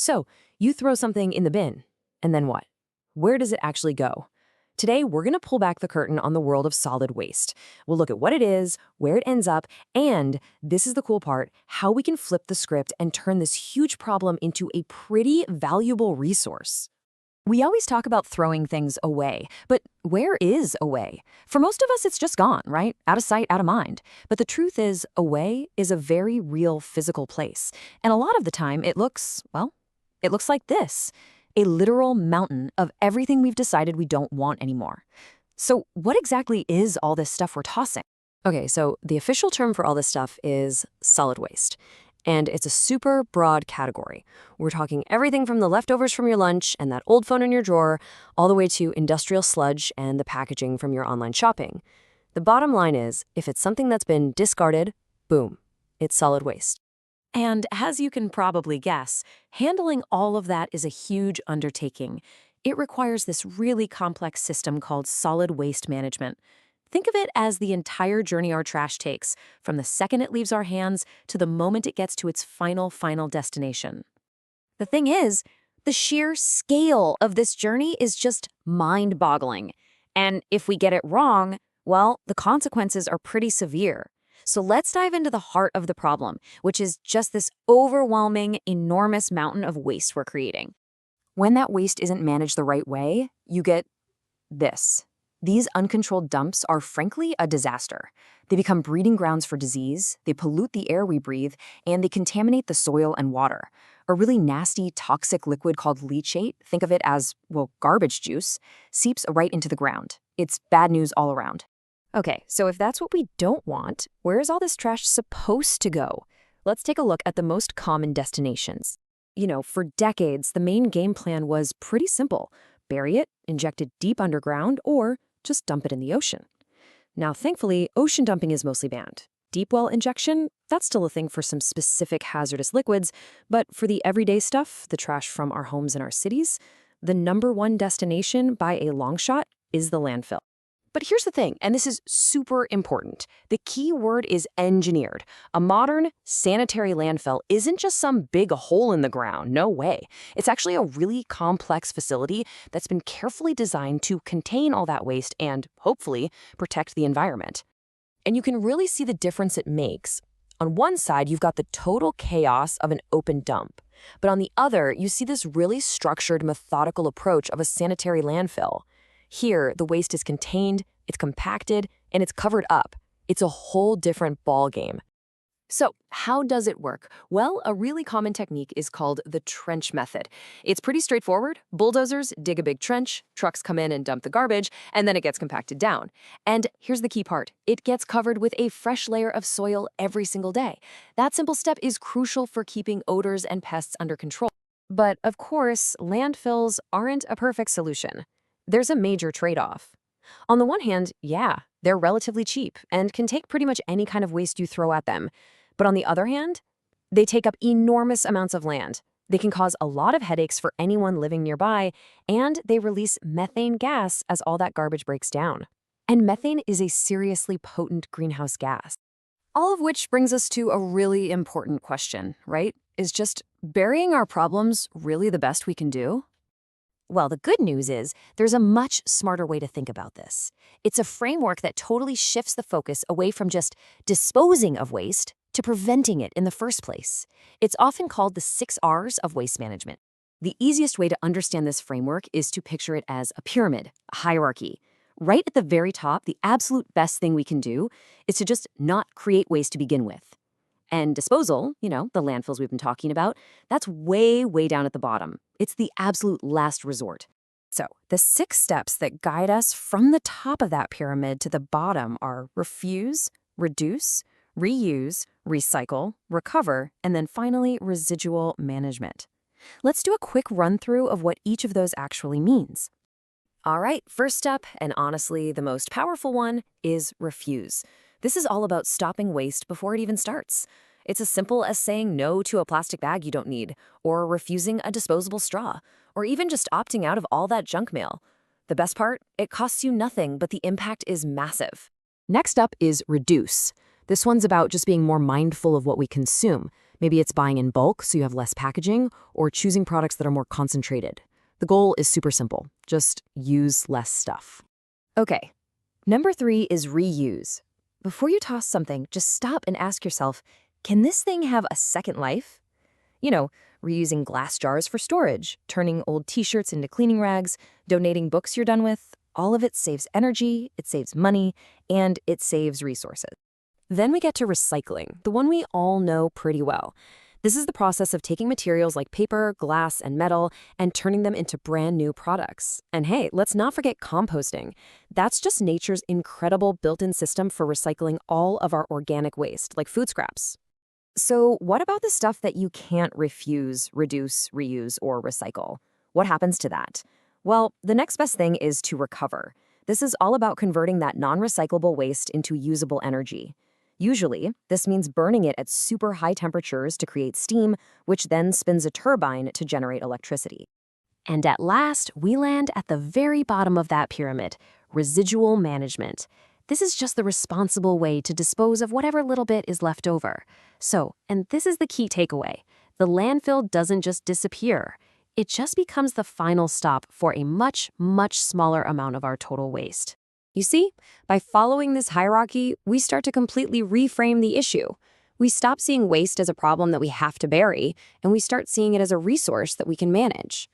So, you throw something in the bin, and then what? Where does it actually go? Today, we're going to pull back the curtain on the world of solid waste. We'll look at what it is, where it ends up, and this is the cool part, how we can flip the script and turn this huge problem into a pretty valuable resource. We always talk about throwing things away, but where is away? For most of us, it's just gone, right? Out of sight, out of mind. But the truth is, away is a very real physical place. And a lot of the time, it looks like this. A literal mountain of everything we've decided we don't want anymore. So what exactly is all this stuff we're tossing? Okay, so the official term for all this stuff is solid waste. And it's a super broad category. We're talking everything from the leftovers from your lunch and that old phone in your drawer, all the way to industrial sludge and the packaging from your online shopping. The bottom line is, if it's something that's been discarded, boom, it's solid waste. And as you can probably guess, handling all of that is a huge undertaking. It requires this really complex system called solid waste management. Think of it as the entire journey our trash takes, from the second it leaves our hands to the moment it gets to its final destination. The thing is, the sheer scale of this journey is just mind-boggling. And if we get it wrong, well, the consequences are pretty severe. So let's dive into the heart of the problem, which is just this overwhelming, enormous mountain of waste we're creating. When that waste isn't managed the right way, you get this. These uncontrolled dumps are frankly a disaster. They become breeding grounds for disease, they pollute the air we breathe, and they contaminate the soil and water. A really nasty, toxic liquid called leachate, think of it as, well, garbage juice, seeps right into the ground. It's bad news all around. Okay, so if that's what we don't want, where is all this trash supposed to go? Let's take a look at the most common destinations. For decades, the main game plan was pretty simple. Bury it, inject it deep underground, or just dump it in the ocean. Now, thankfully, ocean dumping is mostly banned. Deep well injection, that's still a thing for some specific hazardous liquids, but for the everyday stuff, the trash from our homes and our cities, the #1 destination by a long shot is the landfill. But here's the thing, and this is super important. The key word is engineered. A modern, sanitary landfill isn't just some big hole in the ground, no way. It's actually a really complex facility that's been carefully designed to contain all that waste and, hopefully, protect the environment. And you can really see the difference it makes. On one side, you've got the total chaos of an open dump. But on the other, you see this really structured, methodical approach of a sanitary landfill. Here, the waste is contained, it's compacted, and it's covered up. It's a whole different ballgame. So, how does it work? Well, a really common technique is called the trench method. It's pretty straightforward. Bulldozers dig a big trench, trucks come in and dump the garbage, and then it gets compacted down. And here's the key part. It gets covered with a fresh layer of soil every single day. That simple step is crucial for keeping odors and pests under control. But, of course, landfills aren't a perfect solution. There's a major trade-off. On the one hand, yeah, they're relatively cheap and can take pretty much any kind of waste you throw at them. But on the other hand, they take up enormous amounts of land. They can cause a lot of headaches for anyone living nearby, and they release methane gas as all that garbage breaks down. And methane is a seriously potent greenhouse gas. All of which brings us to a really important question, right? Is just burying our problems really the best we can do? Well, the good news is there's a much smarter way to think about this. It's a framework that totally shifts the focus away from just disposing of waste to preventing it in the first place. It's often called the 6 R's of waste management. The easiest way to understand this framework is to picture it as a pyramid, a hierarchy. Right at the very top, the absolute best thing we can do is to just not create waste to begin with. And disposal, the landfills we've been talking about, that's way, way down at the bottom. It's the absolute last resort. So the 6 steps that guide us from the top of that pyramid to the bottom are refuse, reduce, reuse, recycle, recover, and then finally residual management. Let's do a quick run-through of what each of those actually means. All right, first step, and honestly the most powerful one, is refuse. This is all about stopping waste before it even starts. It's as simple as saying no to a plastic bag you don't need, or refusing a disposable straw, or even just opting out of all that junk mail. The best part? It costs you nothing, but the impact is massive. Next up is reduce. This one's about just being more mindful of what we consume. Maybe it's buying in bulk so you have less packaging, or choosing products that are more concentrated. The goal is super simple. Just use less stuff. Okay. Number 3 is reuse. Before you toss something, just stop and ask yourself, can this thing have a second life? You know, reusing glass jars for storage, turning old t-shirts into cleaning rags, donating books you're done with. All of it saves energy, it saves money, and it saves resources. Then we get to recycling, the one we all know pretty well. This is the process of taking materials like paper, glass, and metal and turning them into brand new products. And hey, let's not forget composting. That's just nature's incredible built-in system for recycling all of our organic waste, like food scraps. So what about the stuff that you can't refuse, reduce, reuse, or recycle? What happens to that? Well, the next best thing is to recover. This is all about converting that non-recyclable waste into usable energy. Usually, this means burning it at super high temperatures to create steam, which then spins a turbine to generate electricity. And at last, we land at the very bottom of that pyramid, residual management. This is just the responsible way to dispose of whatever little bit is left over. So, and this is the key takeaway, the landfill doesn't just disappear. It just becomes the final stop for a much, much smaller amount of our total waste. You see, by following this hierarchy, we start to completely reframe the issue. We stop seeing waste as a problem that we have to bury, and we start seeing it as a resource that we can manage.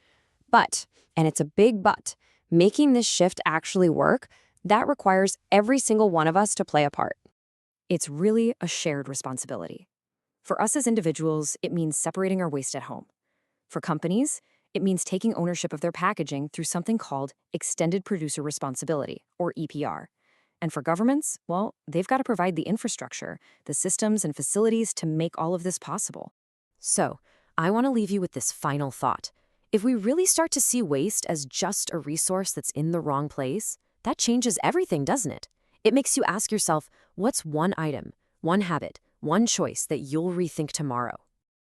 But, and it's a big but, making this shift actually work, that requires every single one of us to play a part. It's really a shared responsibility. For us as individuals, it means separating our waste at home. For companies, it means taking ownership of their packaging through something called Extended Producer Responsibility, or EPR. And for governments, well, they've got to provide the infrastructure, the systems and facilities to make all of this possible. So, I want to leave you with this final thought. If we really start to see waste as just a resource that's in the wrong place, that changes everything, doesn't it? It makes you ask yourself, what's one item, one habit, one choice that you'll rethink tomorrow?